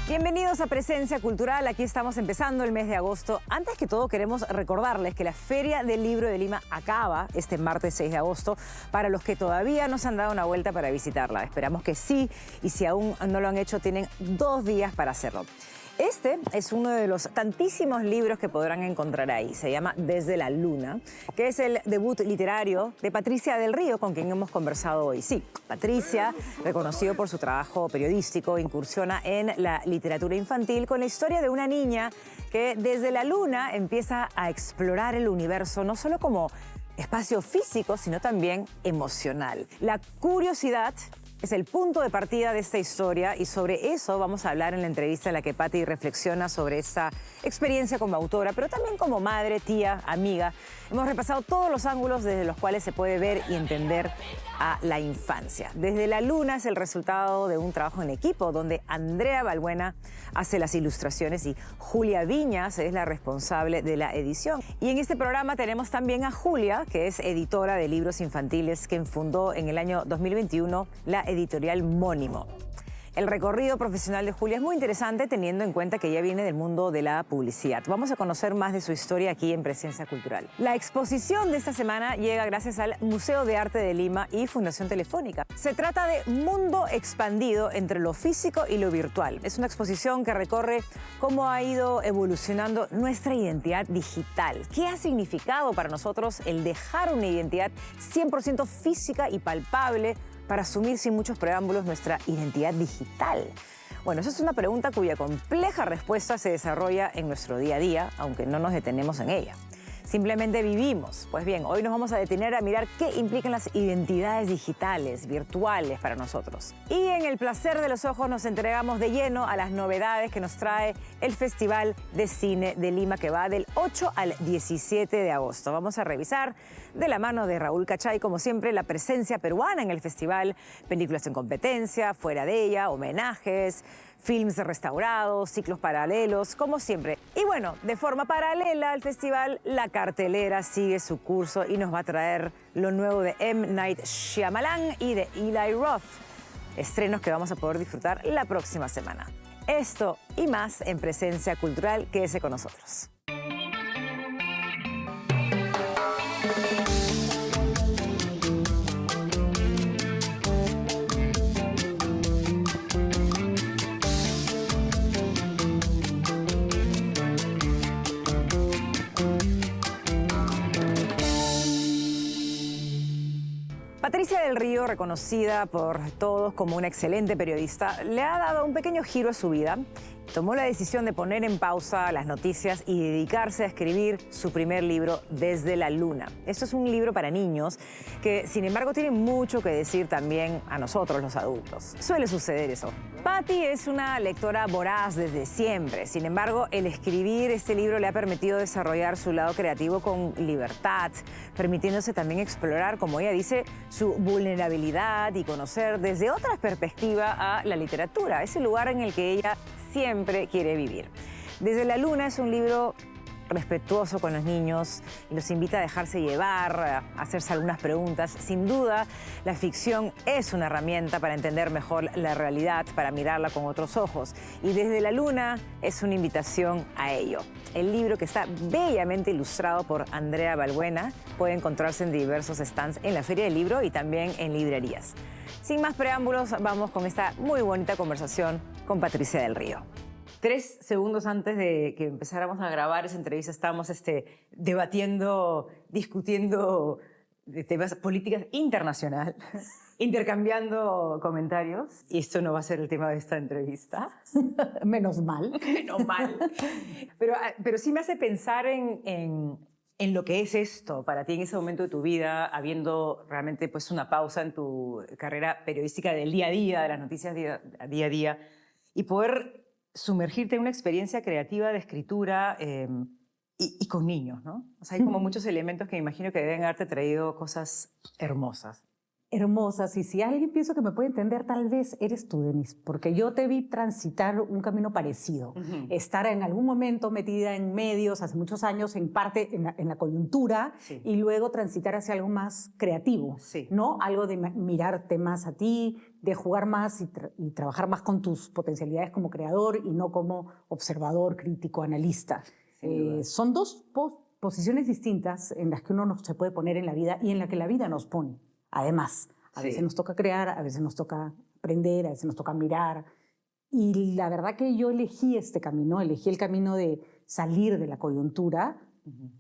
Bienvenidos a Presencia Cultural, aquí estamos empezando el mes de agosto. Antes que todo queremos recordarles que la Feria del Libro de Lima acaba este martes 6 de agosto para los que todavía no se han dado una vuelta para visitarla. Esperamos que sí, y si aún no lo han hecho tienen 2 días para hacerlo. Este es uno de los tantísimos libros que podrán encontrar ahí. Se llama Desde la Luna, que es el debut literario de Patricia del Río, con quien hemos conversado hoy. Sí, Patricia, reconocido por su trabajo periodístico, incursiona en la literatura infantil con la historia de una niña que desde la luna empieza a explorar el universo, no solo como espacio físico, sino también emocional. La curiosidad es el punto de partida de esta historia y sobre eso vamos a hablar en la entrevista en la que Patti reflexiona sobre esta experiencia como autora, pero también como madre, tía, amiga. Hemos repasado todos los ángulos desde los cuales se puede ver y entender a la infancia. Desde la Luna es el resultado de un trabajo en equipo donde Andrea Balbuena hace las ilustraciones y Julia Viñas es la responsable de la edición. Y en este programa tenemos también a Julia, que es editora de libros infantiles, que fundó en el año 2021 la editorial Mónimo. El recorrido profesional de Julia es muy interesante teniendo en cuenta que ella viene del mundo de la publicidad. Vamos a conocer más de su historia aquí en Presencia Cultural. La exposición de esta semana llega gracias al Museo de Arte de Lima y Fundación Telefónica. Se trata de Mundo expandido entre lo físico y lo virtual. Es una exposición que recorre cómo ha ido evolucionando nuestra identidad digital. ¿Qué ha significado para nosotros el dejar una identidad 100% física y palpable para asumir sin muchos preámbulos nuestra identidad digital? Bueno, esa es una pregunta cuya compleja respuesta se desarrolla en nuestro día a día, aunque no nos detenemos en ella. Simplemente vivimos. Pues bien, hoy nos vamos a detener a mirar qué implican las identidades digitales, virtuales para nosotros. Y en el placer de los ojos nos entregamos de lleno a las novedades que nos trae el Festival de Cine de Lima, que va del 8 al 17 de agosto. Vamos a revisar de la mano de Raúl Cachay, como siempre, la presencia peruana en el festival, películas en competencia, fuera de ella, homenajes, films restaurados, ciclos paralelos, como siempre. Y bueno, de forma paralela al festival, la cartelera sigue su curso y nos va a traer lo nuevo de M. Night Shyamalan y de Eli Roth, estrenos que vamos a poder disfrutar la próxima semana. Esto y más en Presencia Cultural. Quédese con nosotros. Patricia del Río, reconocida por todos como una excelente periodista, le ha dado un pequeño giro a su vida. Tomó la decisión de poner en pausa las noticias y dedicarse a escribir su primer libro, Desde la Luna. Esto es un libro para niños que, sin embargo, tiene mucho que decir también a nosotros, los adultos. Suele suceder eso. Patti es una lectora voraz desde siempre. Sin embargo, el escribir este libro le ha permitido desarrollar su lado creativo con libertad, permitiéndose también explorar, como ella dice, su vulnerabilidad y conocer desde otra perspectiva a la literatura, ese lugar en el que ella siempre quiere vivir. Desde la Luna es un libro respetuoso con los niños y los invita a dejarse llevar, a hacerse algunas preguntas. Sin duda, la ficción es una herramienta para entender mejor la realidad, para mirarla con otros ojos. Y Desde la Luna es una invitación a ello. El libro, que está bellamente ilustrado por Andrea Balbuena, puede encontrarse en diversos stands en la Feria del Libro y también en librerías. Sin más preámbulos, vamos con esta muy bonita conversación con Patricia del Río. 3 segundos antes de que empezáramos a grabar esa entrevista estábamos debatiendo, discutiendo de temas políticas internacional, intercambiando comentarios. Y esto no va a ser el tema de esta entrevista. Menos mal. Menos mal. Pero sí me hace pensar en lo que es esto para ti en ese momento de tu vida, habiendo realmente pues una pausa en tu carrera periodística del día a día, de las noticias día a día, y poder sumergirte en una experiencia creativa de escritura y con niños, ¿no? O sea, hay como muchos elementos que me imagino que deben haberte traído cosas hermosas. hermosas. Y si alguien pienso que me puede entender, tal vez eres tú, Denise, porque yo te vi transitar un camino parecido. Estar en algún momento metida en medios hace muchos años, en parte en la coyuntura, y luego transitar hacia algo más creativo, ¿no? Algo de mirarte más a ti, de jugar más y trabajar más con tus potencialidades como creador y no como observador, crítico, analista. Son dos posiciones distintas en las que uno no se puede poner en la vida y en la que la vida nos pone. Además, a veces nos toca crear, a veces nos toca aprender, a veces nos toca mirar. Y la verdad que yo elegí este camino, elegí el camino de salir de la coyuntura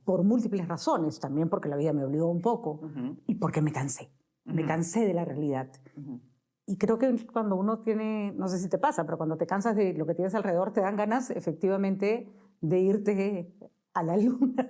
por múltiples razones, también porque la vida me obligó un poco y porque me cansé de la realidad. Y creo que cuando uno tiene, no sé si te pasa, pero cuando te cansas de lo que tienes alrededor, te dan ganas efectivamente de irte a la luna.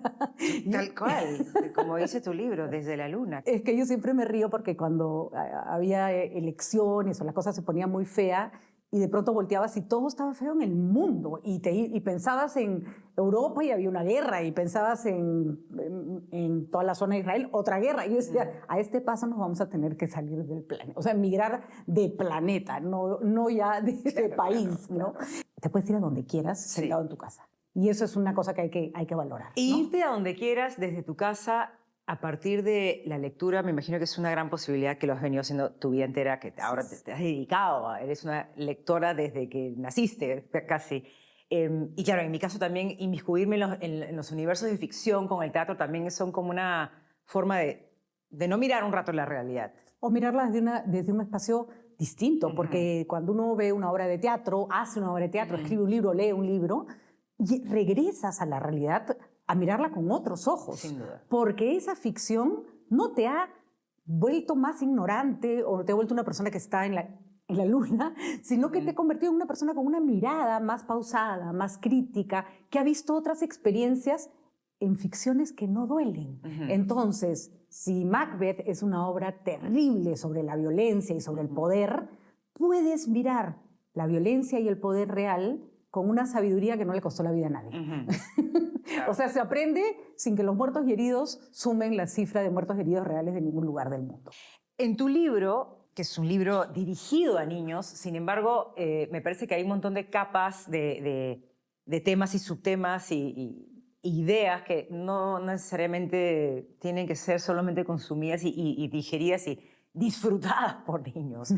Tal cual, como dice tu libro, desde la luna. Es que yo siempre me río porque cuando había elecciones o la cosa se ponía muy fea y de pronto volteabas y todo estaba feo en el mundo y pensabas en Europa y había una guerra y pensabas en toda la zona de Israel, otra guerra. Y yo decía, a este paso nos vamos a tener que salir del planeta, o sea, migrar de planeta, no ya de país, ¿no? Te puedes ir a donde quieras sentado en tu casa. Y eso es una cosa que hay que valorar, ¿no? Irte a donde quieras desde tu casa a partir de la lectura, me imagino que es una gran posibilidad que lo has venido haciendo tu vida entera, que ahora te has dedicado, eres una lectora desde que naciste casi. Y claro, en mi caso también inmiscuirme en los universos de ficción con el teatro también son como una forma de no mirar un rato la realidad. O mirarla desde un espacio distinto, porque cuando uno ve una obra de teatro, hace una obra de teatro, escribe un libro, lee un libro, y regresas a la realidad a mirarla con otros ojos. Sin duda. Porque esa ficción no te ha vuelto más ignorante o te ha vuelto una persona que está en la luna, sino que te ha convertido en una persona con una mirada más pausada, más crítica, que ha visto otras experiencias en ficciones que no duelen. Entonces, si Macbeth es una obra terrible sobre la violencia y sobre el poder, puedes mirar la violencia y el poder real con una sabiduría que no le costó la vida a nadie. O sea, se aprende sin que los muertos y heridos sumen la cifra de muertos y heridos reales de ningún lugar del mundo. En tu libro, que es un libro dirigido a niños, sin embargo, me parece que hay un montón de capas de temas y subtemas y ideas que no necesariamente tienen que ser solamente consumidas y digeridas y disfrutadas por niños.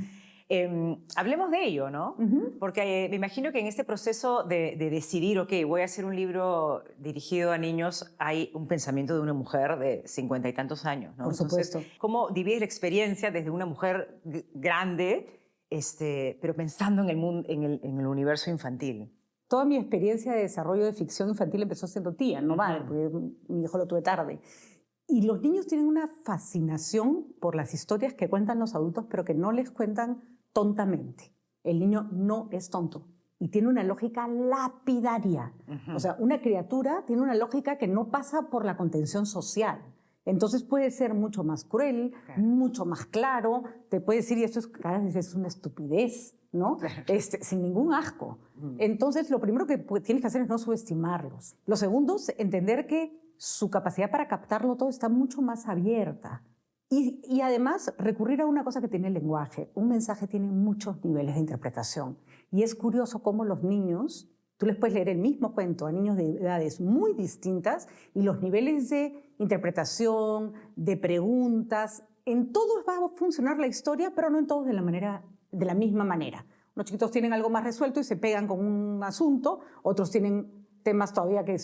Hablemos de ello, ¿no? Porque me imagino que en este proceso de decidir, ok, voy a hacer un libro dirigido a niños, hay un pensamiento de una mujer de 50 y tantos años, ¿no? Por supuesto. Entonces, ¿cómo divides la experiencia desde una mujer grande, pero pensando en el mundo, en el universo infantil? Toda mi experiencia de desarrollo de ficción infantil empezó siendo tía, no madre, porque mi hijo lo tuve tarde. Y los niños tienen una fascinación por las historias que cuentan los adultos, pero que no les cuentan tontamente. El niño no es tonto y tiene una lógica lapidaria. O sea, una criatura tiene una lógica que no pasa por la contención social. Entonces puede ser mucho más cruel, mucho más claro, te puede decir, y esto es una estupidez, ¿no? Sin ningún asco. Entonces, lo primero que tienes que hacer es no subestimarlos. Lo segundo es entender que su capacidad para captarlo todo está mucho más abierta. Y además recurrir a una cosa que tiene el lenguaje. Un mensaje tiene muchos niveles de interpretación. Y es curioso cómo los niños, tú les puedes leer el mismo cuento a niños de edades muy distintas y los niveles de interpretación, de preguntas, en todos va a funcionar la historia, pero no en todos de la misma manera. Los chiquitos tienen algo más resuelto y se pegan con un asunto, otros tienen temas todavía que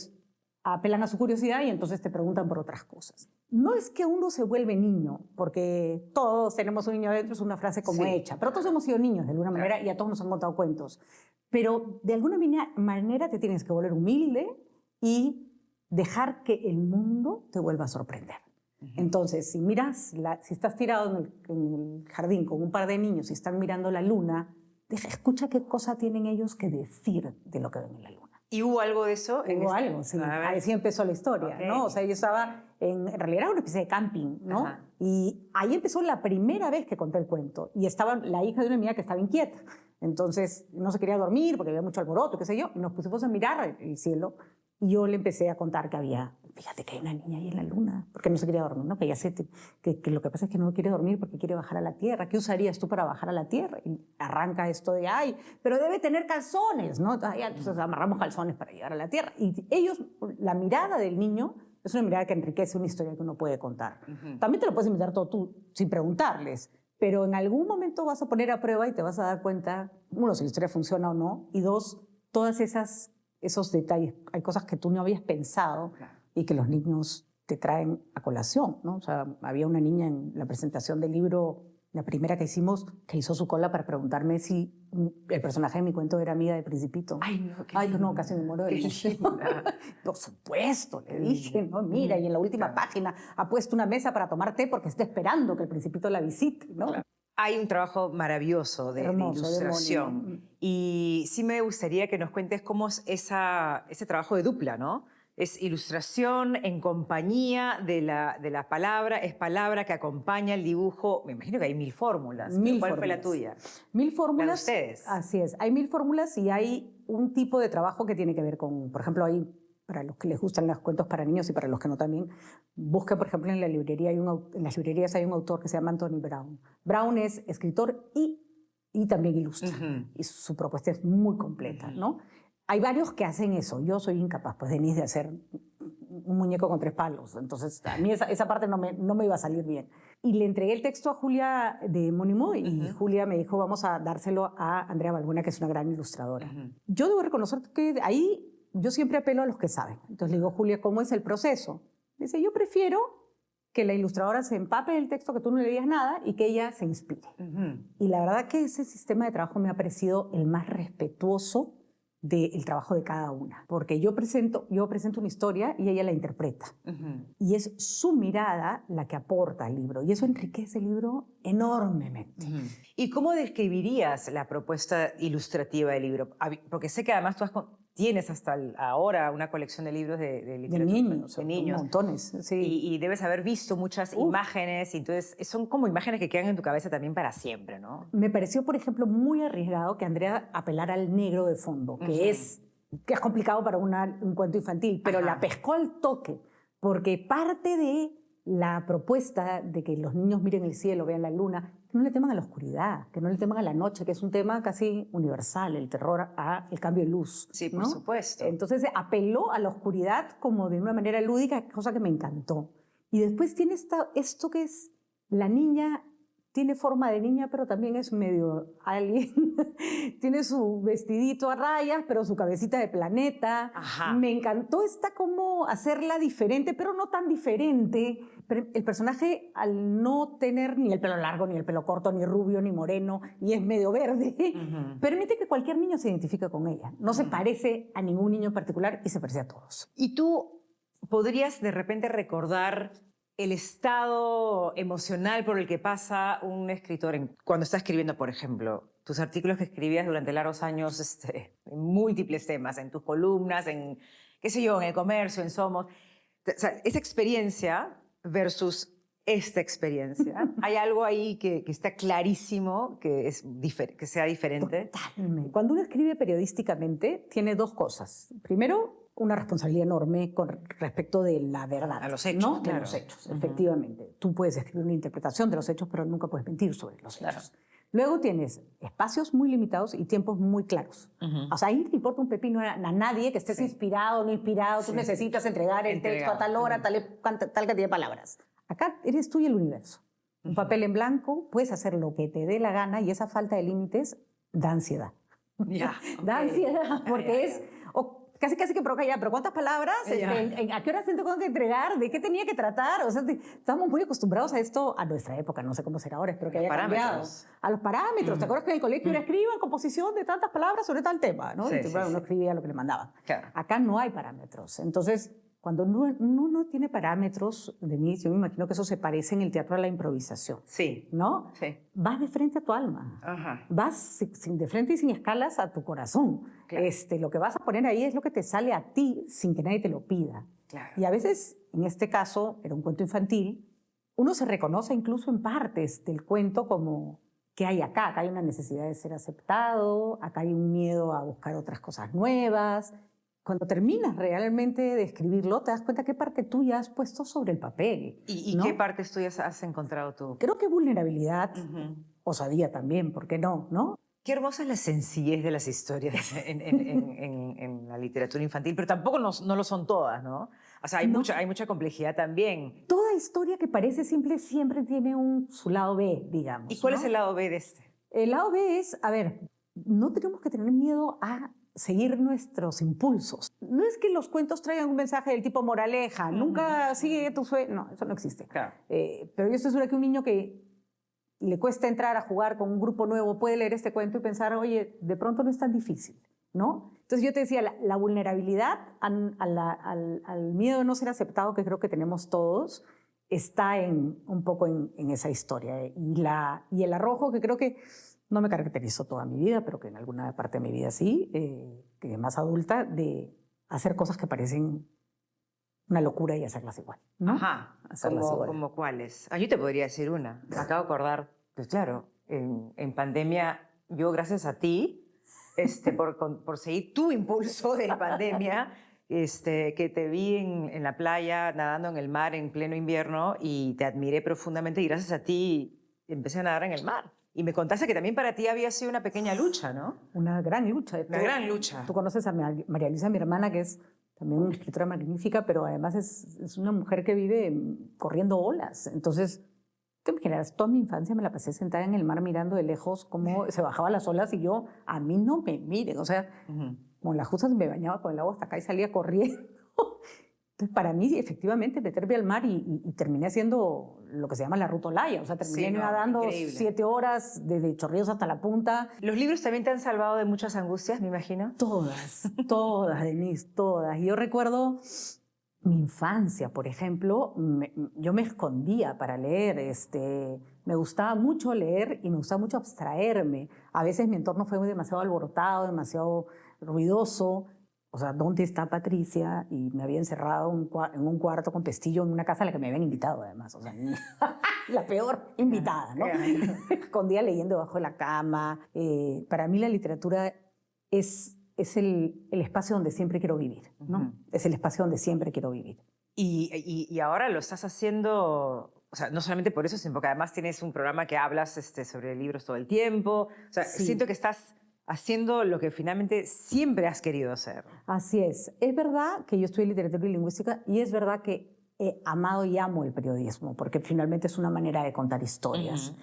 apelan a su curiosidad y entonces te preguntan por otras cosas. No es que uno se vuelve niño, porque todos tenemos un niño adentro, es una frase como hecha, pero todos hemos sido niños de alguna manera y a todos nos han contado cuentos. Pero de alguna manera te tienes que volver humilde y dejar que el mundo te vuelva a sorprender. Entonces, si estás tirado en el jardín con un par de niños y están mirando la luna, escucha qué cosa tienen ellos que decir de lo que ven en la luna. ¿Y hubo algo de eso? Hubo algo, sí. Así empezó la historia, ¿no? O sea, yo estaba en realidad era una especie de camping, ¿no? Y ahí empezó la primera vez que conté el cuento. Y estaba la hija de una amiga que estaba inquieta. Entonces, no se quería dormir porque había mucho alboroto, qué sé yo. Y nos pusimos a mirar el cielo. Y yo le empecé a contar que había fíjate que hay una niña ahí en la luna, porque no se quería dormir, ¿no? Que ya sé que lo que pasa es que no quiere dormir porque quiere bajar a la Tierra. ¿Qué usarías tú para bajar a la Tierra? Y arranca esto de, ay, pero debe tener calzones, ¿no? Entonces amarramos calzones para llegar a la Tierra. Y ellos, la mirada del niño es una mirada que enriquece una historia que uno puede contar. También te lo puedes inventar todo tú, sin preguntarles, pero en algún momento vas a poner a prueba y te vas a dar cuenta, uno, si la historia funciona o no, y dos, todas esos detalles. Hay cosas que tú no habías pensado y que los niños te traen a colación, ¿no? O sea, había una niña en la presentación del libro, la primera que hicimos, que hizo su cola para preguntarme si el personaje de mi cuento era amiga del Principito. Ay, No, casi me muero de emoción. Por supuesto, le dije, ¿no? Mira, y en la última página ha puesto una mesa para tomar té porque está esperando que el Principito la visite, ¿no? Claro. Hay un trabajo maravilloso de ilustración. Y sí me gustaría que nos cuentes cómo es ese trabajo de dupla, ¿no? Es ilustración en compañía de la palabra, es palabra que acompaña el dibujo. Me imagino que hay 1000 fórmulas. ¿Cuál fue la tuya? 1000 fórmulas. ¿La de ustedes? Así es. Hay 1000 fórmulas y hay un tipo de trabajo que tiene que ver con, por ejemplo, para los que les gustan los cuentos para niños y para los que no también, busquen, por ejemplo, en las librerías hay un autor que se llama Anthony Brown. Brown es escritor y también ilustra. Y su propuesta es muy completa, ¿no? Hay varios que hacen eso. Yo soy incapaz, pues, Denise, de hacer un muñeco con 3 palos. Entonces, a mí esa parte no me iba a salir bien. Y le entregué el texto a Julia de Monimo y Julia me dijo, vamos a dárselo a Andrea Balbuena, que es una gran ilustradora. Yo debo reconocer que ahí yo siempre apelo a los que saben. Entonces le digo, Julia, ¿cómo es el proceso? Dice, yo prefiero que la ilustradora se empape del texto, que tú no le digas nada y que ella se inspire. Y la verdad que ese sistema de trabajo me ha parecido el más respetuoso del trabajo de cada una. Porque yo presento una historia y ella la interpreta. Y es su mirada la que aporta al libro. Y eso enriquece el libro enormemente. ¿Y cómo describirías la propuesta ilustrativa del libro? Porque sé que además tú tienes hasta ahora una colección de libros de literatura. De niños. Montones, sí. Y debes haber visto muchas imágenes, y entonces son como imágenes que quedan en tu cabeza también para siempre, ¿no? Me pareció, por ejemplo, muy arriesgado que Andrea apelara al negro de fondo, que es complicado para un cuento infantil, pero la pescó al toque, porque parte de la propuesta de que los niños miren el cielo, vean la luna, que no le teman a la oscuridad, que no le teman a la noche, que es un tema casi universal, el terror al cambio de luz. Sí, por ¿no? supuesto. Entonces apeló a la oscuridad como de una manera lúdica, cosa que me encantó. Y después tiene esto que es la niña, tiene forma de niña, pero también es medio alien. Tiene su vestidito a rayas, pero su cabecita de planeta. Me encantó como hacerla diferente, pero no tan diferente. Pero el personaje, al no tener ni el pelo largo, ni el pelo corto, ni rubio, ni moreno, y es medio verde, permite que cualquier niño se identifique con ella. No se parece a ningún niño en particular y se parece a todos. ¿Y tú podrías de repente recordar el estado emocional por el que pasa un escritor cuando está escribiendo, por ejemplo, tus artículos que escribías durante largos años en múltiples temas, en tus columnas, en, qué sé yo, en El Comercio, en Somos? O sea, esa experiencia versus esta experiencia. ¿Hay algo ahí que está clarísimo que sea diferente? Totalmente. Cuando uno escribe periodísticamente, tiene 2 cosas. Primero, una responsabilidad enorme con respecto de la verdad. A los hechos, ¿no? Claro. De los hechos, efectivamente. Tú puedes escribir una interpretación de los hechos, pero nunca puedes mentir sobre los hechos. Luego tienes espacios muy limitados y tiempos muy claros. O sea, ahí no te importa un pepino a nadie que estés inspirado o no inspirado. Tú necesitas entregar el texto a tal hora, tal cantidad de palabras. Acá eres tú y el universo. Un papel en blanco, puedes hacer lo que te dé la gana y esa falta de límites da ansiedad. Da ansiedad porque es... Casi que provoca ya, pero ¿cuántas palabras? ¿A qué hora tengo que entregar? ¿De qué tenía que tratar? O sea, estamos muy acostumbrados a esto a nuestra época, no sé cómo será ahora, espero que haya cambiado. A los parámetros. ¿Te acuerdas que en el colegio era escriban composición de tantas palabras sobre tal tema? ¿No? Uno escribía lo que le mandaban. Claro. Acá no hay parámetros. Entonces, cuando uno no tiene parámetros, Denise, yo me imagino que eso se parece en el teatro a la improvisación. Sí. ¿No? Sí. Vas de frente a tu alma. Vas de frente y sin escalas a tu corazón. Claro. Lo que vas a poner ahí es lo que te sale a ti sin que nadie te lo pida. Claro. Y a veces, en este caso, era un cuento infantil, uno se reconoce incluso en partes del cuento como que hay acá. Acá hay una necesidad de ser aceptado, acá hay un miedo a buscar otras cosas nuevas. cuando terminas realmente de escribirlo, te das cuenta qué parte tuya has puesto sobre el papel. ¿Y ¿no? qué partes tuyas has encontrado tú? Creo que vulnerabilidad, osadía también, ¿por qué no? ¿no? Qué hermosa es la sencillez de las historias en la literatura infantil, pero tampoco no lo son todas, ¿no? O sea, hay mucha complejidad también. Toda historia que parece simple siempre tiene su lado B, digamos. ¿Y cuál ¿no? es el lado B de este? El lado B es, a ver, no tenemos que tener miedo a seguir nuestros impulsos. No es que los cuentos traigan un mensaje del tipo moraleja, nunca sigue tu sueño. No, eso no existe. Claro. Pero yo estoy segura que un niño que le cuesta entrar a jugar con un grupo nuevo puede leer este cuento y pensar, oye, de pronto no es tan difícil, ¿no? Entonces yo te decía, la vulnerabilidad al miedo de no ser aceptado que creo que tenemos todos está un poco en esa historia. Y el arrojo que creo que no me caracterizó toda mi vida, pero que en alguna parte de mi vida sí, que más adulta, de hacer cosas que parecen una locura y hacerlas igual, ¿no? Ajá, ¿como cuáles? Yo te podría decir una. Me acabo de acordar, pues claro, en pandemia, yo gracias a ti, por seguir tu impulso de pandemia, que te vi en la playa, nadando en el mar en pleno invierno y te admiré profundamente y gracias a ti empecé a nadar en el mar. Y me contaste que también para ti había sido una pequeña lucha, ¿no? Una gran lucha. Una gran lucha. Tú conoces a María Luisa, mi hermana, que es también una escritora magnífica, pero además es una mujer que vive corriendo olas. Entonces, ¿te imaginas? Toda mi infancia me la pasé sentada en el mar mirando de lejos cómo se bajaban las olas y yo, a mí no me miren. O sea, con las justas me bañaba con el agua hasta acá y salía corriendo. Entonces, para mí, efectivamente, meterme al mar y terminé haciendo lo que se llama la ruta Olaya. O sea, terminé nadando increíble. 7 horas, desde Chorrillos hasta la punta. ¿Los libros también te han salvado de muchas angustias, me imagino? Todas, Denise, todas. Y yo recuerdo mi infancia, por ejemplo, yo me escondía para leer. Me gustaba mucho leer y me gustaba mucho abstraerme. A veces mi entorno fue demasiado alborotado, demasiado ruidoso. O sea, ¿dónde está Patricia? Y me había encerrado en un cuarto con pestillo en una casa a la que me habían invitado, además. O sea, la peor invitada, ¿no? Me escondía leyendo debajo de la cama. Para mí la literatura es el espacio donde siempre quiero vivir, ¿no? Es el espacio donde siempre quiero vivir. Y ahora lo estás haciendo, o sea, no solamente por eso, sino porque además tienes un programa que hablas sobre libros todo el tiempo. O sea, sí. Siento que estás haciendo lo que finalmente siempre has querido hacer. Así es. Es verdad que yo estudié literatura y lingüística y es verdad que he amado y amo el periodismo porque finalmente es una manera de contar historias.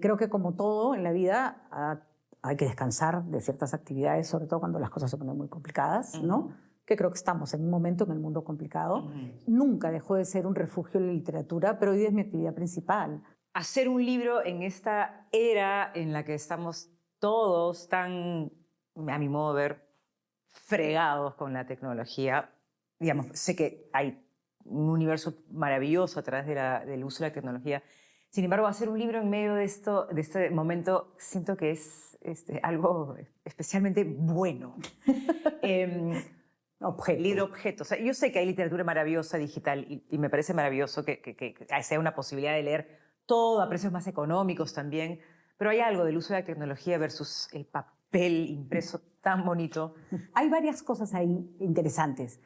Creo que como todo en la vida hay que descansar de ciertas actividades, sobre todo cuando las cosas se ponen muy complicadas, ¿no? Que creo que estamos en un momento en el mundo complicado. Nunca dejó de ser un refugio la literatura, pero hoy es mi actividad principal. Hacer un libro en esta era en la que estamos todos tan, a mi modo de ver, fregados con la tecnología. Digamos, sé que hay un universo maravilloso a través del uso de la tecnología. Sin embargo, hacer un libro en medio de este momento siento que es algo especialmente bueno. Libro objeto. O sea, yo sé que hay literatura maravillosa digital y me parece maravilloso que sea una posibilidad de leer todo a precios más económicos también. Pero hay algo del uso de la tecnología versus el papel impreso tan bonito. Hay varias cosas ahí interesantes.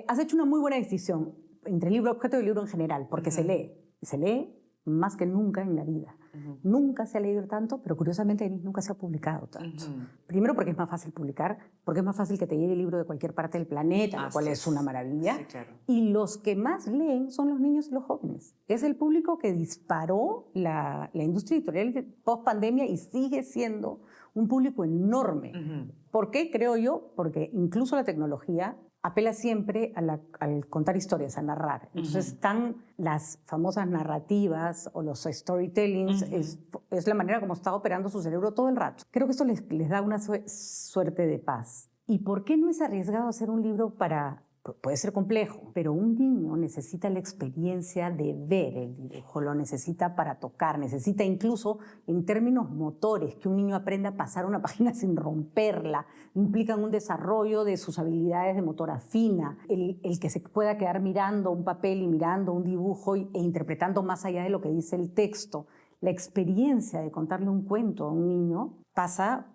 Has hecho una muy buena decisión entre el libro objeto y el libro en general, porque se lee más que nunca en la vida. Nunca se ha leído tanto, pero curiosamente nunca se ha publicado tanto. Primero porque es más fácil publicar, porque es más fácil que te llegue el libro de cualquier parte del planeta, lo cual es una maravilla. Sí, claro. Y los que más leen son los niños y los jóvenes. Es el público que disparó la industria editorial post-pandemia y sigue siendo un público enorme. ¿Por qué? Creo yo, porque incluso la tecnología apela siempre al contar historias, a narrar. Entonces están las famosas narrativas o los storytellings, es la manera como está operando su cerebro todo el rato. Creo que esto les da una suerte de paz. ¿Y por qué no es arriesgado hacer un libro para... Puede ser complejo, pero un niño necesita la experiencia de ver el dibujo, lo necesita para tocar, necesita incluso en términos motores, que un niño aprenda a pasar una página sin romperla, implican un desarrollo de sus habilidades de motora fina, el que se pueda quedar mirando un papel y mirando un dibujo e interpretando más allá de lo que dice el texto. La experiencia de contarle un cuento a un niño pasa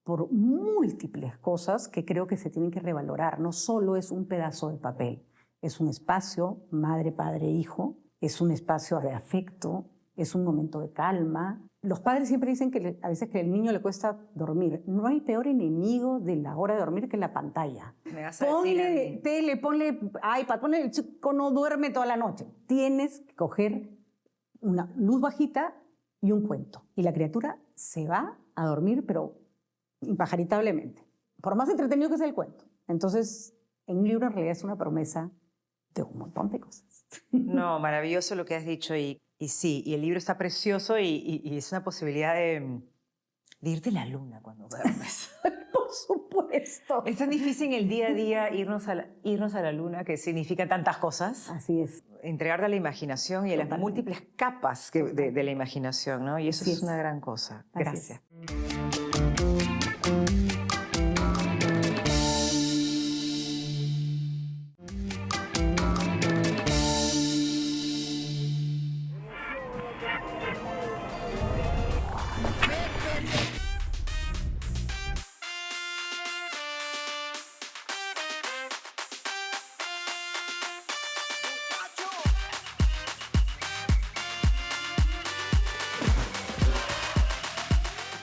por múltiples cosas que creo que se tienen que revalorar. No solo es un pedazo de papel, es un espacio madre, padre, hijo, es un espacio de afecto, es un momento de calma. Los padres siempre dicen que a veces que al niño le cuesta dormir. No hay peor enemigo de la hora de dormir que la pantalla. Me vas a Ponle decir tele, ponle iPad, ponle el chico no duerme toda la noche. Tienes que coger una luz bajita y un cuento. Y la criatura se va a dormir, pero impajaritablemente. Por más entretenido que sea el cuento. Entonces, en un libro en realidad es una promesa de un montón de cosas. No, maravilloso lo que has dicho y sí, y el libro está precioso y es una posibilidad de irte a la luna cuando duermes. Por supuesto. Es tan difícil en el día a día irnos a la luna, que significa tantas cosas. Así es. Entregarte a la imaginación y a las múltiples capas de la imaginación, ¿no? Y eso es una gran cosa. Gracias.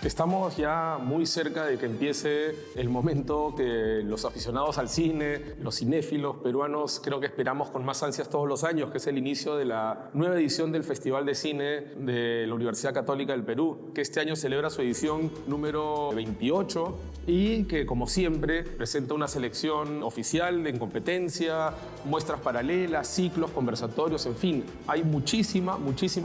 Estamos ya muy cerca de que empiece el momento que los aficionados al cine, los cinéfilos peruanos, creo que esperamos con más ansias todos los años, que es el inicio de la nueva edición del Festival de Cine de la Universidad Católica del Perú, que este año celebra su edición número 28 y que, como siempre, presenta una selección oficial en competencia, muestras paralelas, ciclos, conversatorios, en fin. Hay muchísima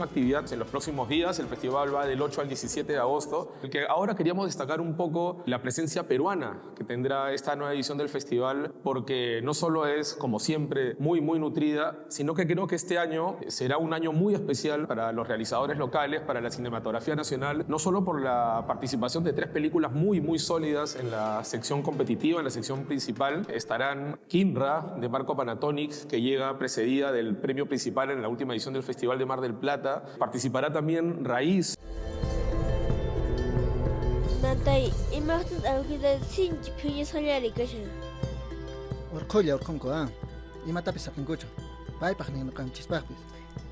actividad en los próximos días. El festival va del 8 al 17 de agosto. Que ahora queríamos destacar un poco la presencia peruana que tendrá esta nueva edición del festival, porque no solo es, como siempre, muy nutrida, sino que creo que este año será un año muy especial para los realizadores locales, para la cinematografía nacional, no solo por la participación de 3 películas muy sólidas en la sección competitiva, en la sección principal. Estarán Kinra, de Marco Panatonic, que llega precedida del premio principal en la última edición del Festival de Mar del Plata. Participará también Raíz. 나тай 이마트 알기다 신지 표현 설레리 것이 orqolla orqonqa imatapis saqinkuchu paypaq ninqanchispaqpis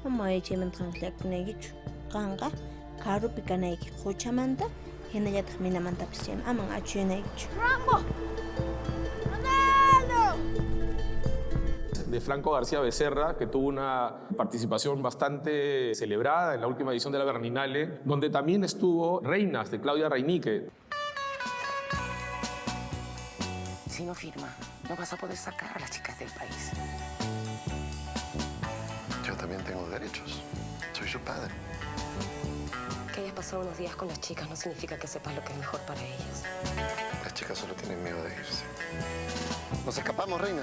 엄마의 제면 translate qanqa karupi kanayki quchamanta hinallataq minamantapis chay aman achuyunaykichu De Franco García Becerra, que tuvo una participación bastante celebrada en la última edición de la Berlinale, donde también estuvo Reinas, de Claudia Reinique. Si no firma, no vas a poder sacar a las chicas del país. Yo también tengo derechos. Soy su padre. Que hayas pasado unos días con las chicas no significa que sepas lo que es mejor para ellas. Las chicas solo tienen miedo de irse. Nos escapamos, reina.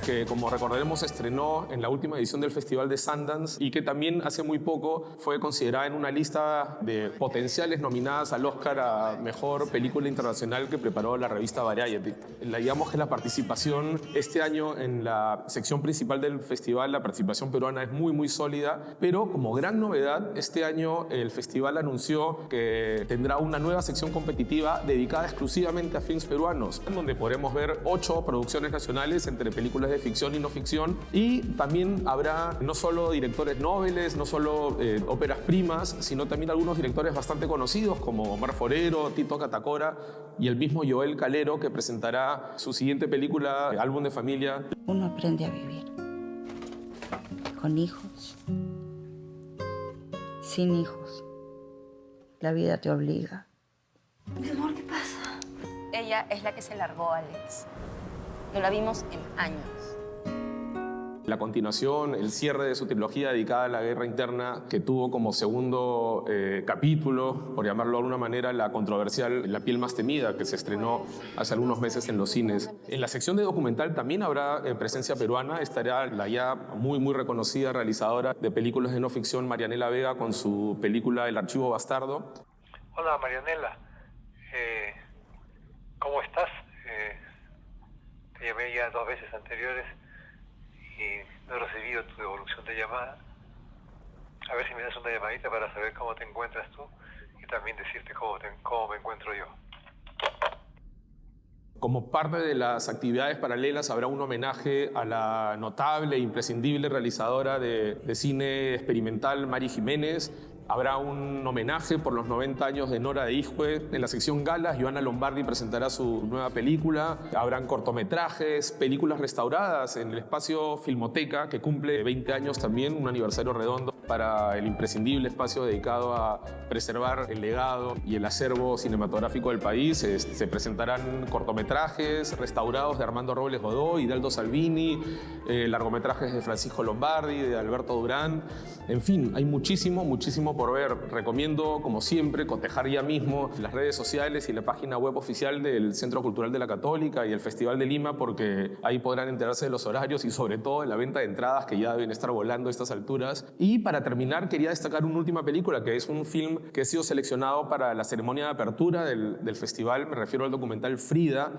Que, como recordaremos, estrenó en la última edición del Festival de Sundance y que también hace muy poco fue considerada en una lista de potenciales nominadas al Oscar a Mejor Película Internacional que preparó la revista Variety. Digamos que la participación este año en la sección principal del festival, la participación peruana es muy sólida, pero como gran novedad, este año el festival anunció que tendrá una nueva sección competitiva dedicada exclusivamente a films peruanos, donde podremos ver 8 producciones nacionales entre películas de ficción y no ficción, y también habrá no solo directores noveles, no solo óperas primas, sino también algunos directores bastante conocidos como Omar Forero, Tito Catacora y el mismo Joel Calero, que presentará su siguiente película, Álbum de Familia. Uno aprende a vivir con hijos, sin hijos. La vida te obliga. Mi amor, ¿qué pasa? Ella es la que se largó, Alex. No la vimos en años. La continuación, el cierre de su trilogía dedicada a la guerra interna, que tuvo como segundo capítulo, por llamarlo de alguna manera, la controversial La piel más temida, que se estrenó hace algunos meses en los cines. En la sección de documental también habrá presencia peruana. Estará la ya muy reconocida realizadora de películas de no ficción, Marianela Vega, con su película El archivo bastardo. Hola, Marianela. ¿Cómo estás? Te llamé ya 2 veces anteriores y no he recibido tu devolución de llamada. A ver si me das una llamadita para saber cómo te encuentras tú y también decirte cómo me encuentro yo. Como parte de las actividades paralelas habrá un homenaje a la notable e imprescindible realizadora de cine experimental Mari Jiménez. Habrá un homenaje por los 90 años de Nora de Ijue. En la sección galas, Joana Lombardi presentará su nueva película. Habrán cortometrajes, películas restauradas en el espacio Filmoteca, que cumple 20 años también, un aniversario redondo para el imprescindible espacio dedicado a preservar el legado y el acervo cinematográfico del país. Se presentarán cortometrajes restaurados de Armando Robles Godoy, de Aldo Salvini, largometrajes de Francisco Lombardi, de Alberto Durán. En fin, hay muchísimo por ver. Recomiendo, como siempre, cotejar ya mismo las redes sociales y la página web oficial del Centro Cultural de la Católica y el Festival de Lima, porque ahí podrán enterarse de los horarios y sobre todo de la venta de entradas, que ya deben estar volando a estas alturas. Y para terminar, quería destacar una última película, que es un film que ha sido seleccionado para la ceremonia de apertura del festival. Me refiero al documental Frida.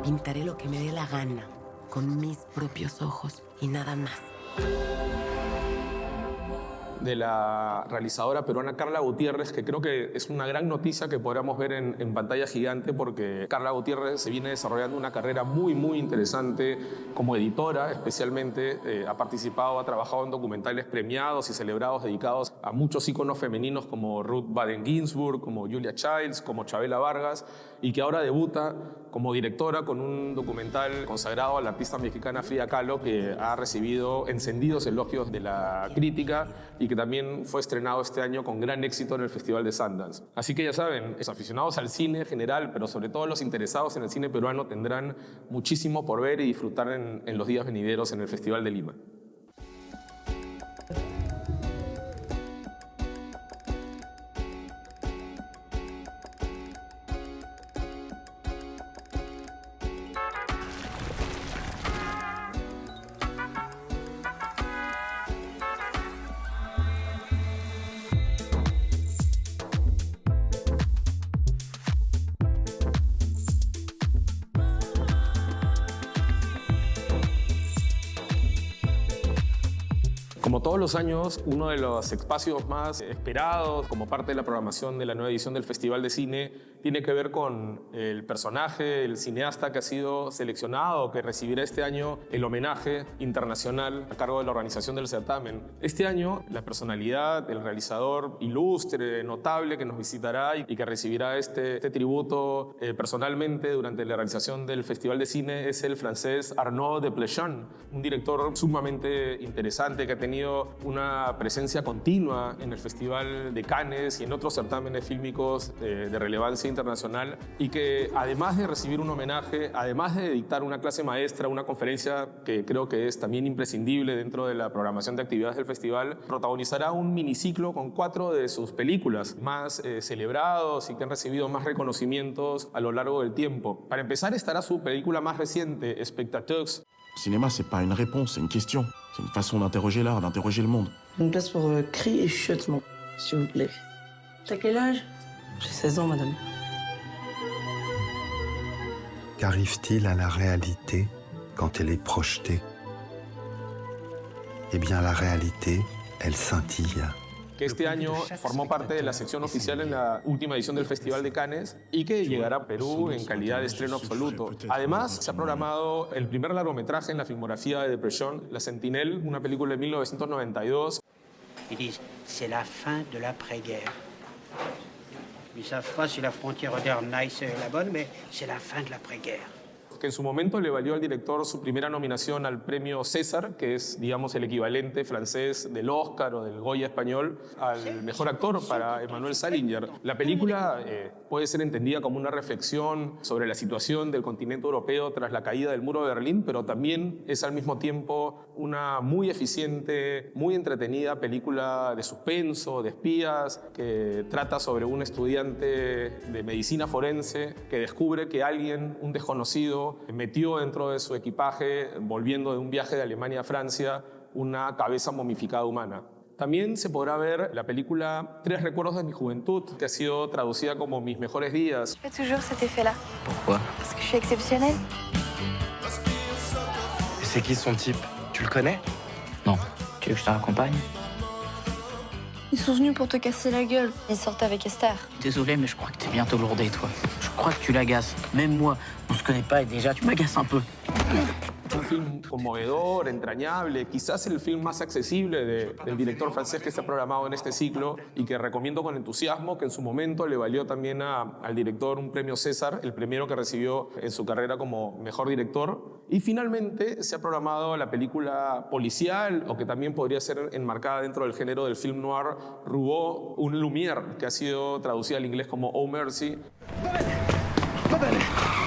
Pintaré lo que me dé la gana, con mis propios ojos y nada más. De la realizadora peruana Carla Gutiérrez, que creo que es una gran noticia que podamos ver en pantalla gigante, porque Carla Gutiérrez se viene desarrollando una carrera muy interesante como editora, especialmente. Ha participado, ha trabajado en documentales premiados y celebrados dedicados a muchos íconos femeninos como Ruth Bader Ginsburg, como Julia Childs, como Chabela Vargas, y que ahora debuta como directora con un documental consagrado a la artista mexicana Frida Kahlo, que ha recibido encendidos elogios de la crítica y que también fue estrenado este año con gran éxito en el Festival de Sundance. Así que ya saben, los aficionados al cine en general, pero sobre todo los interesados en el cine peruano, tendrán muchísimo por ver y disfrutar en los días venideros en el Festival de Lima. Como todos los años, uno de los espacios más esperados como parte de la programación de la nueva edición del Festival de Cine tiene que ver con el personaje, el cineasta que ha sido seleccionado, que recibirá este año el homenaje internacional a cargo de la organización del certamen. Este año, la personalidad, el realizador ilustre, notable que nos visitará y que recibirá este tributo personalmente durante la realización del Festival de Cine es el francés Arnaud Desplechin, un director sumamente interesante que ha tenido una presencia continua en el Festival de Cannes y en otros certámenes fílmicos de relevancia internacional, y que además de recibir un homenaje, además de dictar una clase maestra, una conferencia que creo que es también imprescindible dentro de la programación de actividades del festival, protagonizará un miniciclo con 4 de sus películas más celebrados y que han recibido más reconocimientos a lo largo del tiempo. Para empezar, estará su película más reciente, Spectateurs. Le cinéma, c'est pas une réponse, c'est une question. C'est une façon d'interroger l'art, d'interroger le monde. Une place pour cri et chuchotement, s'il vous plaît. T'as quel âge? J'ai 16 ans, madame. Qu'arrive-t-il à la réalité quand elle est projetée? Eh bien, la réalité, elle scintille. Que este año formó parte de la sección oficial en la última edición del Festival de Cannes y que llegará a Perú en calidad de estreno absoluto. Además, se ha programado el primer largometraje en la filmografía de Desplechin, La Sentinelle, una película de 1992. Ils disent c'est la fin de l'après-guerre. Ils ne savent pas si la frontière moderne-nice est la bonne, mais c'est la fin de l'après-guerre. Que en su momento le valió al director su primera nominación al premio César, que es, digamos, el equivalente francés del Oscar o del Goya español, al mejor actor para Emmanuel Salinger. La película puede ser entendida como una reflexión sobre la situación del continente europeo tras la caída del muro de Berlín, pero también es al mismo tiempo una muy eficiente, muy entretenida película de suspenso, de espías, que trata sobre un estudiante de medicina forense que descubre que alguien, un desconocido, metió dentro de su equipaje, volviendo de un viaje de Alemania a Francia, una cabeza momificada humana. También se podrá ver la película Tres recuerdos de mi juventud, que ha sido traducida como Mis mejores días. Je fais toujours cet effet-là. Pourquoi? Parce que je suis exceptionnelle. C'est qui son type? Tu le connais? Tu Tu veux que je te raccompagne? Ils sont venus pour te casser la gueule. Ils sortent avec Esther. Désolé, mais je crois que t'es bientôt lourdé, toi. Je crois que tu l'agaces. Même moi, on se connaît pas et déjà, tu m'agaces un peu. Un film conmovedor, entrañable, quizás el film más accesible del director francés que está programado en este ciclo y que recomiendo con entusiasmo, que en su momento le valió también al director un premio César, el primero que recibió en su carrera como mejor director. Y finalmente se ha programado la película policial, o que también podría ser enmarcada dentro del género del film noir, Roubaud, un Lumière, che ha sido traducida al inglese come Oh Mercy. Va bene,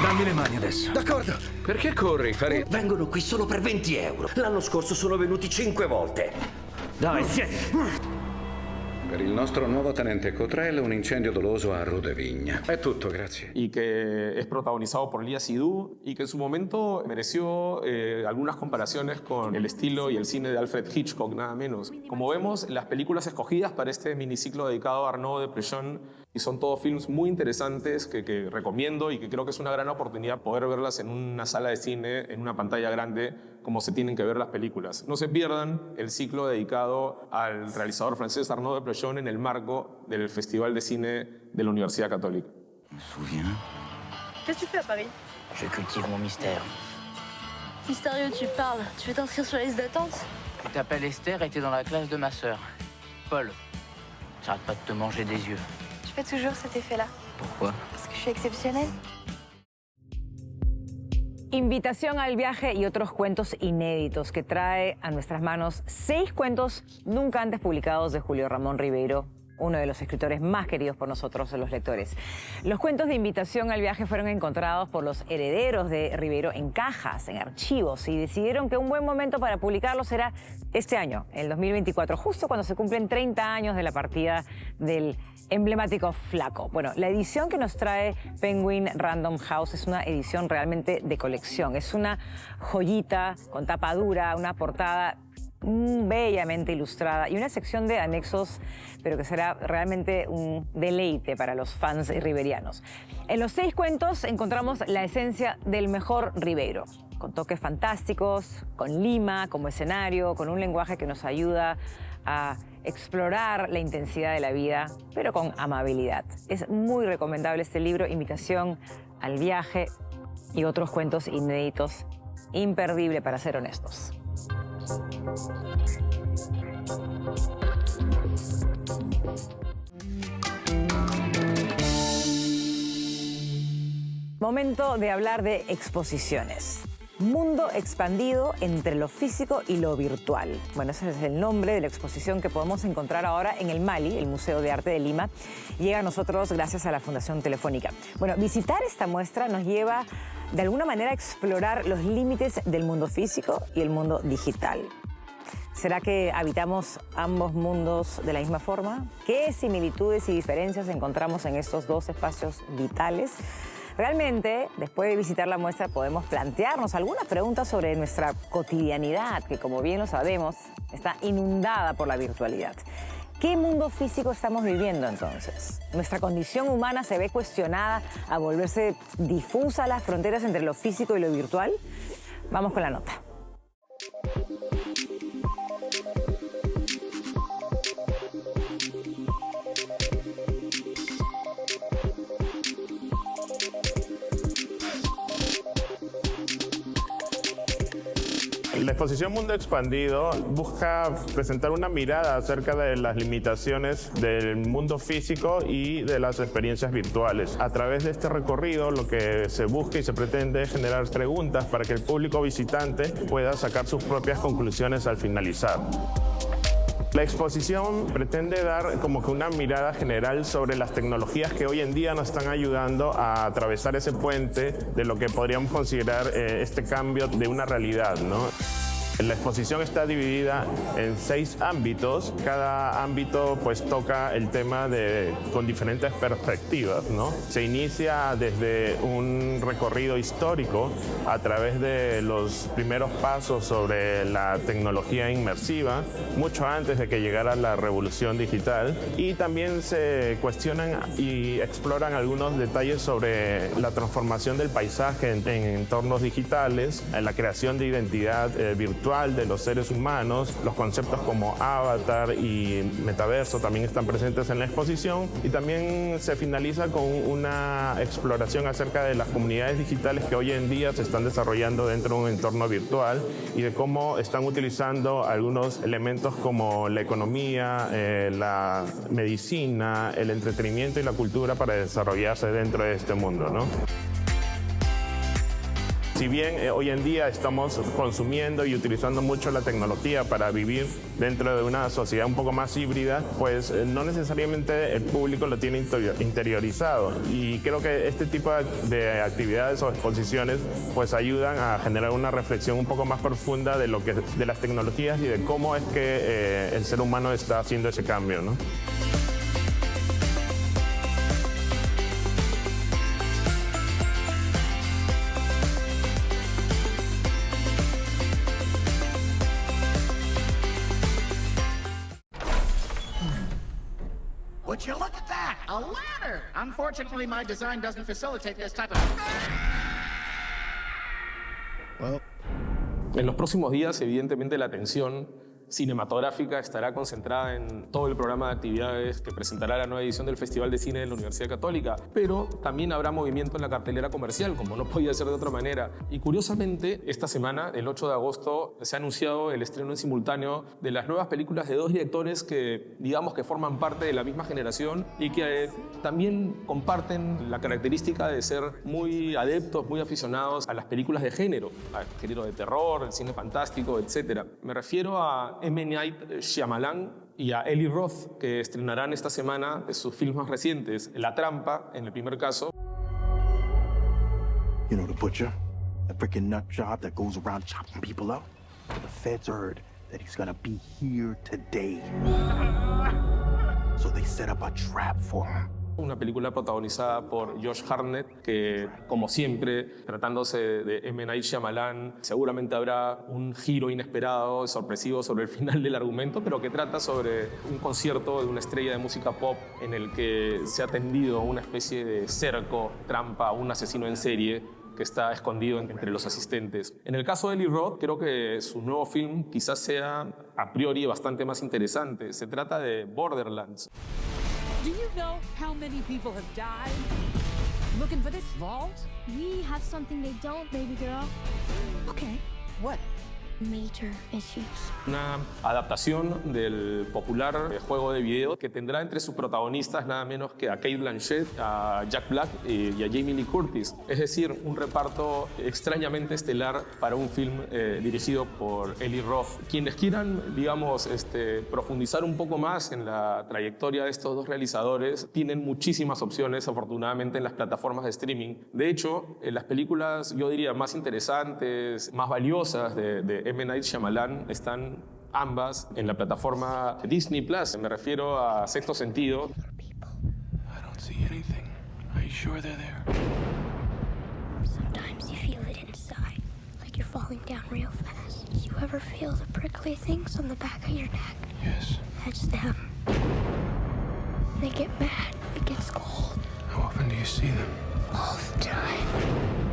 dammi le mani adesso. D'accordo. Perché corri, Farid? Vengono qui solo per 20 euro. L'anno scorso sono venuti 5 volte. Dai, siedi. Per il nostro nuovo tenente Cottrell, un incendio doloso a Rue de Vigne. È tutto, grazie. Y que es protagonizado por Léa Seydoux y que en su momento mereció algunas comparaciones con el estilo y el cine de Alfred Hitchcock, nada menos. Como vemos, las películas escogidas para este miniciclo dedicado a Arnaud de Prechon, y son todos films muy interesantes que recomiendo y que creo que es una gran oportunidad poder verlas en una sala de cine, en una pantalla grande, como se tienen que ver las películas. No se pierdan el ciclo dedicado al realizador francés Arnaud de Prechon en el marco del Festival de Cine de la Universidad Católica. Je me souviens. Qu'est-ce que tu fais à Paris? Je cultive mon mystère. Mystérieux, tu parles. Tu veux t'inscrire sur la liste d'attente? Tu t'appelles Esther et t'es dans la classe de ma sœur. Paul, j'arrête pas de te manger des yeux. Je fais toujours cet effet-là. Pourquoi? Parce que je suis exceptionnelle. Invitación al viaje y otros cuentos inéditos que trae a nuestras manos 6 cuentos nunca antes publicados de Julio Ramón Ribeiro, uno de los escritores más queridos por nosotros, los lectores. Los cuentos de invitación al viaje fueron encontrados por los herederos de Ribeiro en cajas, en archivos, y decidieron que un buen momento para publicarlos era este año, el 2024, justo cuando se cumplen 30 años de la partida del emblemático Flaco. Bueno, la edición que nos trae Penguin Random House es una edición realmente de colección. Es una joyita con tapa dura, una portada bellamente ilustrada y una sección de anexos, pero que será realmente un deleite para los fans riberianos. En los 6 cuentos encontramos la esencia del mejor Ribeiro, con toques fantásticos, con Lima como escenario, con un lenguaje que nos ayuda a explorar la intensidad de la vida, pero con amabilidad. Es muy recomendable este libro, Invitación al viaje y otros cuentos inéditos, imperdible para ser honestos. Momento de hablar de exposiciones. Mundo expandido entre lo físico y lo virtual. Bueno, ese es el nombre de la exposición que podemos encontrar ahora en el MALI, el Museo de Arte de Lima. Llega a nosotros gracias a la Fundación Telefónica. Bueno, visitar esta muestra nos lleva de alguna manera a explorar los límites del mundo físico y el mundo digital. ¿Será que habitamos ambos mundos de la misma forma? ¿Qué similitudes y diferencias encontramos en estos dos espacios vitales? Realmente, después de visitar la muestra, podemos plantearnos algunas preguntas sobre nuestra cotidianidad, que como bien lo sabemos, está inundada por la virtualidad. ¿Qué mundo físico estamos viviendo entonces? ¿Nuestra condición humana se ve cuestionada a volverse difusa las fronteras entre lo físico y lo virtual? Vamos con la nota. La exposición Mundo Expandido busca presentar una mirada acerca de las limitaciones del mundo físico y de las experiencias virtuales. A través de este recorrido, lo que se busca y se pretende es generar preguntas para que el público visitante pueda sacar sus propias conclusiones al finalizar. La exposición pretende dar como que una mirada general sobre las tecnologías que hoy en día nos están ayudando a atravesar ese puente de lo que podríamos considerar este cambio de una realidad, ¿no? La exposición está dividida en 6 ámbitos. Cada ámbito pues toca el tema con diferentes perspectivas, ¿no? Se inicia desde un recorrido histórico a través de los primeros pasos sobre la tecnología inmersiva, mucho antes de que llegara la revolución digital, y también se cuestionan y exploran algunos detalles sobre la transformación del paisaje en entornos digitales, en la creación de identidad virtual virtual de los seres humanos. Los conceptos como avatar y metaverso también están presentes en la exposición, y también se finaliza con una exploración acerca de las comunidades digitales que hoy en día se están desarrollando dentro de un entorno virtual y de cómo están utilizando algunos elementos como la economía, la medicina, el entretenimiento y la cultura para desarrollarse dentro de este mundo, ¿no? Si bien hoy en día estamos consumiendo y utilizando mucho la tecnología para vivir dentro de una sociedad un poco más híbrida, pues no necesariamente el público lo tiene interiorizado. Y creo que este tipo de actividades o exposiciones pues ayudan a generar una reflexión un poco más profunda de las tecnologías y de cómo es que el ser humano está haciendo ese cambio, ¿no? Would you look at that? A ladder! Unfortunately, my design doesn't facilitate this type of... Well. En los próximos días, evidentemente, la atención cinematográfica estará concentrada en todo el programa de actividades que presentará la nueva edición del Festival de Cine de la Universidad Católica, pero también habrá movimiento en la cartelera comercial, como no podía ser de otra manera. Y curiosamente, esta semana, el 8 de agosto, se ha anunciado el estreno en simultáneo de las nuevas películas de dos directores que, digamos, que forman parte de la misma generación y que también comparten la característica de ser muy adeptos, muy aficionados a las películas de género, al género de terror, el cine fantástico, etc. Me refiero a M. Night Shyamalan y a Eli Roth, que estrenarán esta semana de sus filmes más recientes, La Trampa, en el primer caso. You know the butcher? The freaking nut job that goes around chopping people up? The feds heard that he's gonna be here today. So they set up a trap for him. Una película protagonizada por Josh Hartnett, que, como siempre, tratándose de M. Night Shyamalan, seguramente habrá un giro inesperado, sorpresivo sobre el final del argumento, pero que trata sobre un concierto de una estrella de música pop en el que se ha tendido una especie de cerco, trampa, un asesino en serie que está escondido entre los asistentes. En el caso de Eli Roth, creo que su nuevo film quizás sea a priori bastante más interesante. Se trata de Borderlands. Do you know how many people have died looking for this vault? We have something they don't, baby girl. Okay, what? Major issues. Una adaptación del popular juego de video que tendrá entre sus protagonistas nada menos que a Cate Blanchett, a Jack Black y a Jamie Lee Curtis. Es decir, un reparto extrañamente estelar para un film dirigido por Eli Roth. Quienes quieran, digamos, profundizar un poco más en la trayectoria de estos dos realizadores, tienen muchísimas opciones, afortunadamente, en las plataformas de streaming. De hecho, las películas, yo diría, más interesantes, más valiosas de M. Night Shyamalan están ambas en la plataforma Disney Plus. Me refiero a Sexto Sentido. I don't see anything. Are you sure they're there? Sometimes you feel it inside, like you're falling down real fast. You ever feel the prickly things on the back of your neck? Yes. That's them. They get mad. It gets cold. How often do you see them? All the time.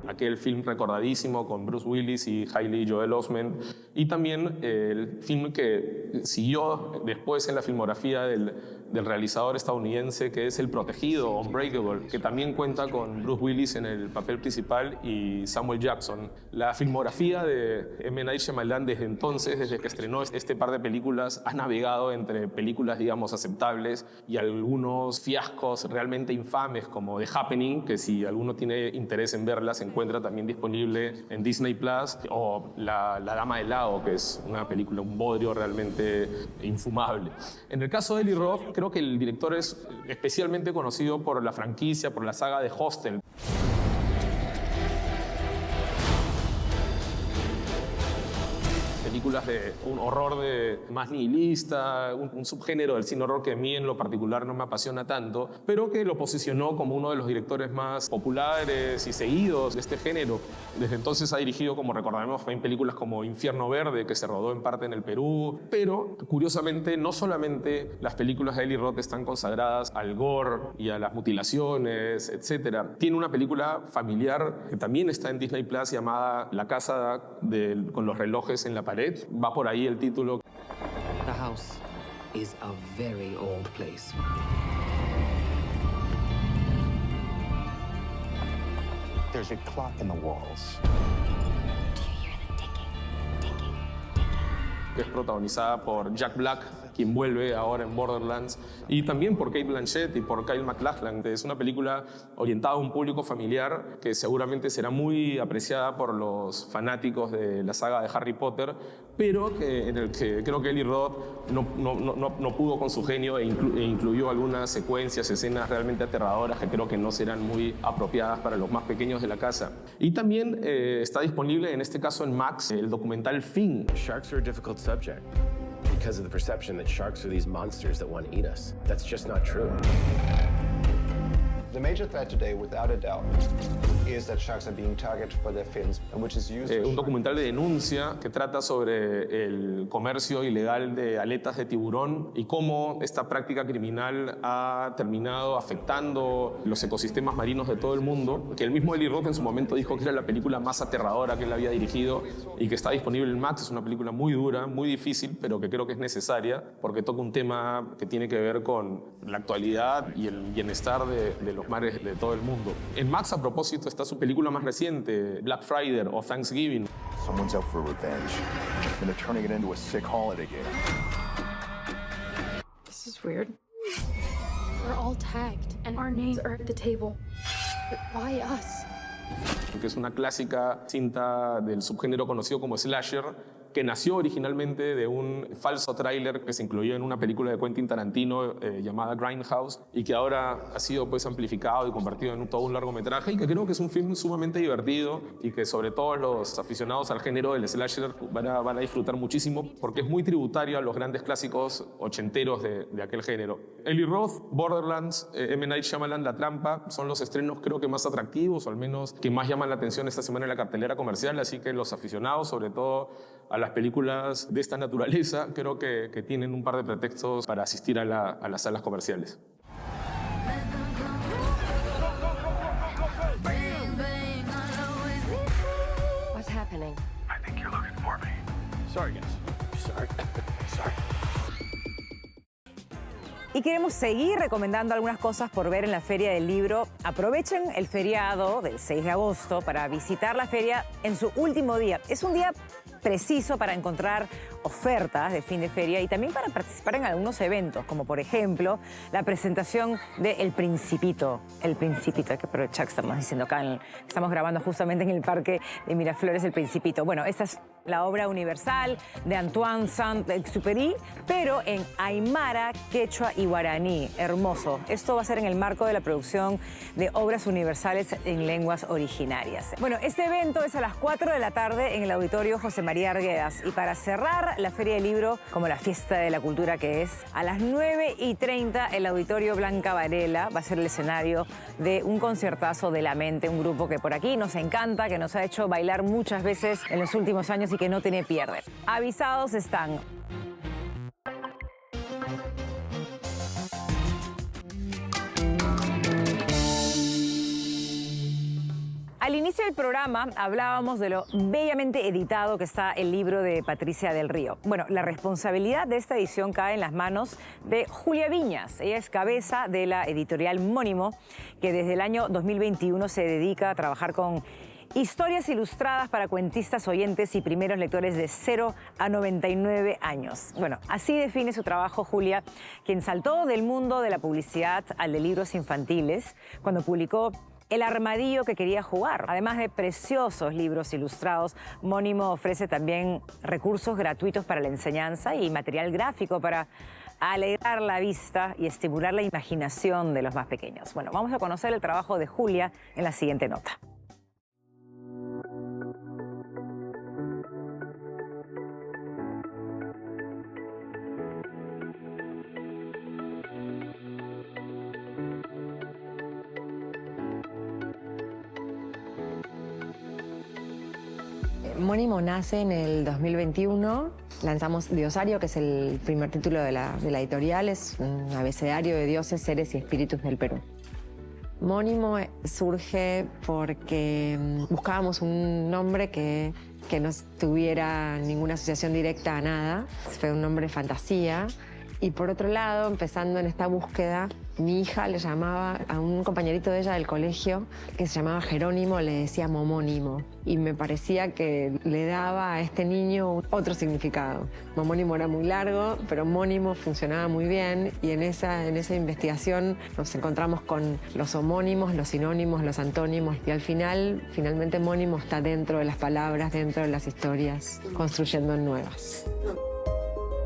Aquel film recordadísimo con Bruce Willis y Hailey Joel Osment, y también el film que siguió después en la filmografía del realizador estadounidense, que es El Protegido, Unbreakable, que también cuenta con Bruce Willis en el papel principal y Samuel Jackson. La filmografía de M. Night Shyamalan desde entonces, desde que estrenó este par de películas, ha navegado entre películas, digamos, aceptables y algunos fiascos realmente infames como The Happening, que si alguno tiene interés en verla se encuentra también disponible en Disney Plus, o La Dama del Lago, que es una película, un bodrio realmente infumable. En el caso de Eli Roth, creo que el director es especialmente conocido por la franquicia, por la saga de Hostel. películas de un horror más nihilista, un subgénero del cine horror que a mí en lo particular no me apasiona tanto, pero que lo posicionó como uno de los directores más populares y seguidos de este género. Desde entonces ha dirigido, como recordaremos, en películas como Infierno Verde, que se rodó en parte en el Perú, pero curiosamente no solamente las películas de Eli Roth están consagradas al gore y a las mutilaciones, etc. Tiene una película familiar que también está en Disney Plus llamada La casa con los relojes en la pared. Va por ahí el título. The house is a very old place. There's a clock in the walls. Es protagonizada por Jack Black, quien vuelve ahora en Borderlands, y también por Cate Blanchett y por Kyle MacLachlan. Es una película orientada a un público familiar que seguramente será muy apreciada por los fanáticos de la saga de Harry Potter, pero en el que creo que Eli Roth no pudo con su genio e incluyó algunas secuencias, escenas realmente aterradoras que creo que no serán muy apropiadas para los más pequeños de la casa. Y también está disponible en este caso en Max el documental Fin. Sharks are a difficult subject because of the perception that sharks are these monsters that want to eat us. That's just not true. The major threat today, without a doubt, is that sharks are being targeted for their fins, and which is used. Un documental de denuncia que trata sobre el comercio ilegal de aletas de tiburón y cómo esta práctica criminal ha terminado afectando los ecosistemas marinos de todo el mundo, que el mismo Eli Roth en su momento dijo que era la película más aterradora que él había dirigido y que está disponible en Max. Es una película muy dura, muy difícil, pero que creo que es necesaria porque toca un tema que tiene que ver con la actualidad y el bienestar de los mares de todo el mundo. En Max, a propósito, está su película más reciente, Black Friday o Thanksgiving. Someone's out for revenge, and they're turning it into a sick holiday game. This is weird. We're all tagged, and our names are at the table. But why us? Que es una clásica cinta del subgénero conocido como slasher, que nació originalmente de un falso tráiler que se incluyó en una película de Quentin Tarantino llamada Grindhouse y que ahora ha sido pues amplificado y convertido en todo un largometraje y que creo que es un film sumamente divertido y que sobre todo los aficionados al género del slasher van a disfrutar muchísimo porque es muy tributario a los grandes clásicos ochenteros de aquel género. Eli Roth, Borderlands, M. Night Shyamalan, La Trampa son los estrenos creo que más atractivos o al menos que más llaman la atención esta semana en la cartelera comercial, así que los aficionados, sobre todo a las películas de esta naturaleza, creo que tienen un par de pretextos para asistir a las salas comerciales. What's happening? I think you're looking for me. Sorry, guys. Sorry. Sorry. Y queremos seguir recomendando algunas cosas por ver en la Feria del Libro. Aprovechen el feriado del 6 de agosto para visitar la feria en su último día. Es un día preciso para encontrar ofertas de fin de feria y también para participar en algunos eventos, como por ejemplo la presentación de El Principito. El Principito, hay que aprovechar que estamos diciendo acá, estamos grabando justamente en el Parque de Miraflores El Principito. Bueno, esta es la obra universal de Antoine Saint-Exupéry, pero en aymara, quechua y guaraní. Hermoso. Esto va a ser en el marco de la producción de obras universales en lenguas originarias. Bueno, este evento es a las 4 de la tarde en el Auditorio José María Arguedas y para cerrar la Feria del Libro, como la fiesta de la cultura que es, a las 9:30 el Auditorio Blanca Varela va a ser el escenario de un conciertazo de La Mente, un grupo que por aquí nos encanta, que nos ha hecho bailar muchas veces en los últimos años y que no tiene pierde. Avisados están. Al inicio del programa hablábamos de lo bellamente editado que está el libro de Patricia del Río. Bueno, la responsabilidad de esta edición cae en las manos de Julia Viñas. Ella es cabeza de la editorial Mónimo, que desde el año 2021 se dedica a trabajar con historias ilustradas para cuentistas oyentes y primeros lectores de 0 a 99 años. Bueno, así define su trabajo Julia, quien saltó del mundo de la publicidad al de libros infantiles cuando publicó El armadillo que quería jugar. Además de preciosos libros ilustrados, Mónimo ofrece también recursos gratuitos para la enseñanza y material gráfico para alegrar la vista y estimular la imaginación de los más pequeños. Bueno, vamos a conocer el trabajo de Julia en la siguiente nota. Mónimo nace en el 2021. Lanzamos Diosario, que es el primer título de la editorial. Es un abecedario de dioses, seres y espíritus del Perú. Mónimo surge porque buscábamos un nombre que no tuviera ninguna asociación directa a nada. Fue un nombre fantasía. Y por otro lado, empezando en esta búsqueda, mi hija le llamaba a un compañerito de ella del colegio que se llamaba Jerónimo, le decía Momónimo. Y me parecía que le daba a este niño otro significado. Momónimo era muy largo, pero Mónimo funcionaba muy bien. Y en esa investigación nos encontramos con los homónimos, los sinónimos, los antónimos. Y al finalmente Mónimo está dentro de las palabras, dentro de las historias, construyendo nuevas.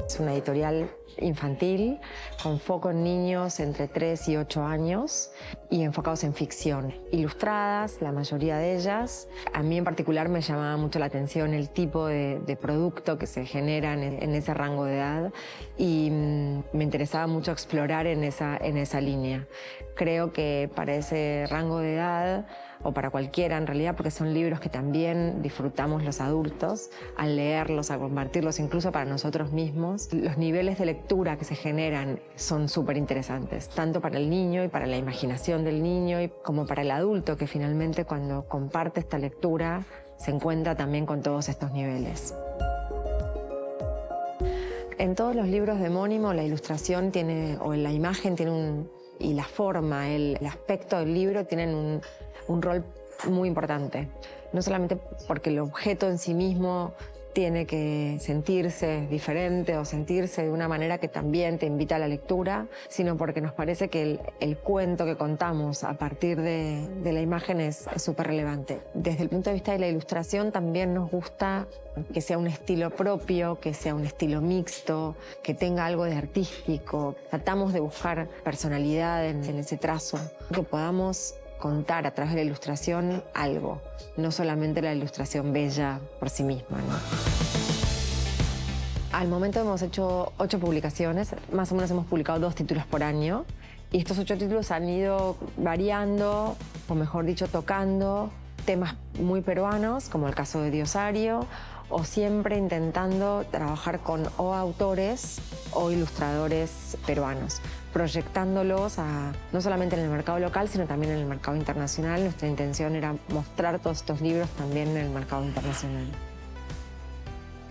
Es una editorial infantil con foco en niños entre 3 y 8 años y enfocados en ficción. Ilustradas, la mayoría de ellas. A mí en particular me llamaba mucho la atención el tipo de producto que se genera en ese rango de edad y me interesaba mucho explorar en esa línea. Creo que para ese rango de edad, o para cualquiera en realidad, porque son libros que también disfrutamos los adultos al leerlos, a compartirlos, incluso para nosotros mismos. Los niveles de lectura que se generan son súper interesantes, tanto para el niño y para la imaginación del niño, como para el adulto, que finalmente cuando comparte esta lectura se encuentra también con todos estos niveles. En todos los libros de Mónimo, la ilustración o la imagen y la forma, el aspecto del libro tienen un rol muy importante. No solamente porque el objeto en sí mismo tiene que sentirse diferente o sentirse de una manera que también te invita a la lectura, sino porque nos parece que el cuento que contamos a partir de la imagen es súper relevante. Desde el punto de vista de la ilustración también nos gusta que sea un estilo propio, que sea un estilo mixto, que tenga algo de artístico. Tratamos de buscar personalidad en ese trazo, que podamos contar a través de la ilustración algo, no solamente la ilustración bella por sí misma, ¿no? Al momento hemos hecho 8 publicaciones, más o menos hemos publicado 2 títulos por año, y estos 8 títulos han ido variando, o mejor dicho, tocando temas muy peruanos, como el caso de Diosario, o siempre intentando trabajar con o autores o ilustradores peruanos, proyectándolos no solamente en el mercado local, sino también en el mercado internacional. Nuestra intención era mostrar todos estos libros también en el mercado internacional.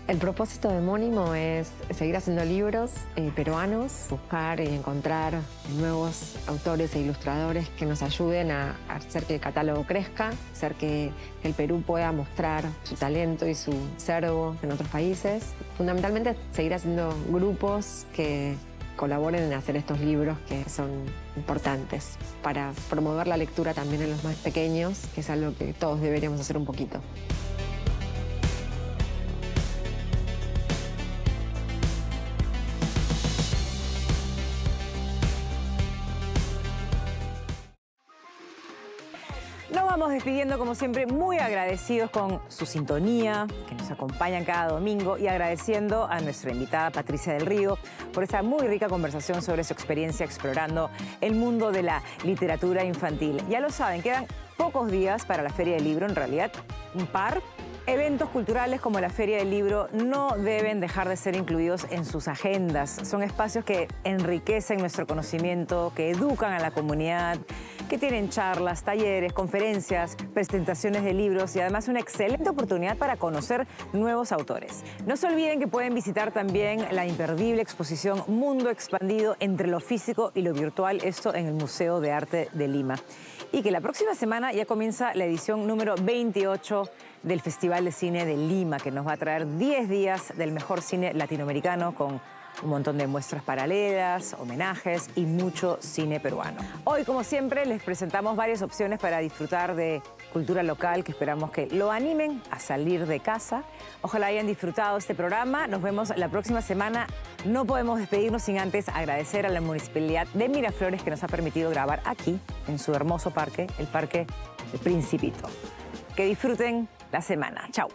El propósito de Mónimo es seguir haciendo libros peruanos, buscar y encontrar nuevos autores e ilustradores que nos ayuden a hacer que el catálogo crezca, hacer que el Perú pueda mostrar su talento y su acervo en otros países. Fundamentalmente, seguir haciendo grupos que colaboren en hacer estos libros que son importantes para promover la lectura también en los más pequeños, que es algo que todos deberíamos hacer un poquito. Nos vamos despidiendo, como siempre, muy agradecidos con su sintonía, que nos acompañan cada domingo, y agradeciendo a nuestra invitada Patricia del Río por esta muy rica conversación sobre su experiencia explorando el mundo de la literatura infantil. Ya lo saben, quedan pocos días para la Feria del Libro, en realidad un par. Eventos culturales como la Feria del Libro no deben dejar de ser incluidos en sus agendas. Son espacios que enriquecen nuestro conocimiento, que educan a la comunidad, que tienen charlas, talleres, conferencias, presentaciones de libros y además una excelente oportunidad para conocer nuevos autores. No se olviden que pueden visitar también la imperdible exposición Mundo Expandido entre lo físico y lo virtual, esto en el Museo de Arte de Lima. Y que la próxima semana ya comienza la edición número 28 del Festival de Cine de Lima, que nos va a traer 10 días del mejor cine latinoamericano con un montón de muestras paralelas, homenajes y mucho cine peruano. Hoy, como siempre, les presentamos varias opciones para disfrutar de cultura local que esperamos que lo animen a salir de casa. Ojalá hayan disfrutado este programa. Nos vemos la próxima semana. No podemos despedirnos sin antes agradecer a la Municipalidad de Miraflores que nos ha permitido grabar aquí, en su hermoso parque, el Parque El Principito. Que disfruten la semana. Chao.